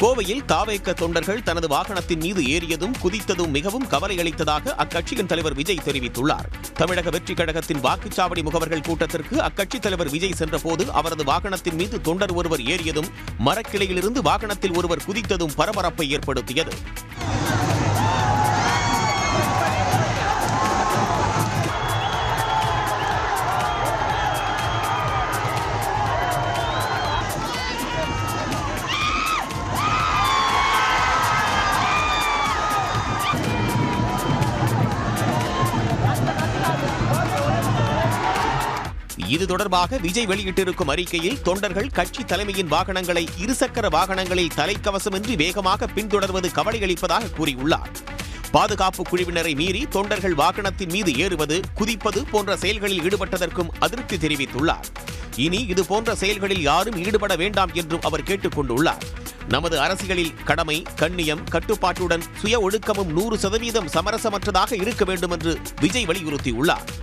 கோவையில் தாவேக தொண்டர்கள் தனது வாகனத்தின் மீது ஏறியதும் குதித்ததும் மிகவும் கவலை அளித்ததாக அக்கட்சியின் தலைவர் விஜய் தெரிவித்துள்ளார். தமிழக வெற்றிக் கழகத்தின் வாக்குச்சாவடி முகவர்கள் கூட்டத்திற்கு அக்கட்சித் தலைவர் விஜய் சென்றபோது அவரது வாகனத்தின் மீது தொண்டர் ஒருவர் ஏறியதும் மரக்கிளையிலிருந்து வாகனத்தில் ஒருவர் குதித்ததும் பரபரப்பை ஏற்படுத்தியது. இது தொடர்பாக விஜய் வெளியிட்டிருக்கும் அறிக்கையில் தொண்டர்கள் கட்சி தலைமையின் வாகனங்களை இருசக்கர வாகனங்களில் தலைக்கவசமின்றி வேகமாக பின்தொடர்வது கவலை அளிப்பதாக கூறியுள்ளார். பாதுகாப்பு குழுவினரை மீறி தொண்டர்கள் வாகனத்தின் மீது ஏறுவது, குதிப்பது போன்ற செயல்களில் ஈடுபட்டதற்கும் அதிருப்தி தெரிவித்துள்ளார். இனி இதுபோன்ற செயல்களில் யாரும் ஈடுபட வேண்டாம் என்றும் அவர் கேட்டுக் கொண்டுள்ளார். நமது அரசியலில் கடமை, கண்ணியம், கட்டுப்பாட்டுடன் சுய ஒழுக்கமும் 100% சமரசமற்றதாக இருக்க வேண்டும் என்று விஜய் வலியுறுத்தியுள்ளார்.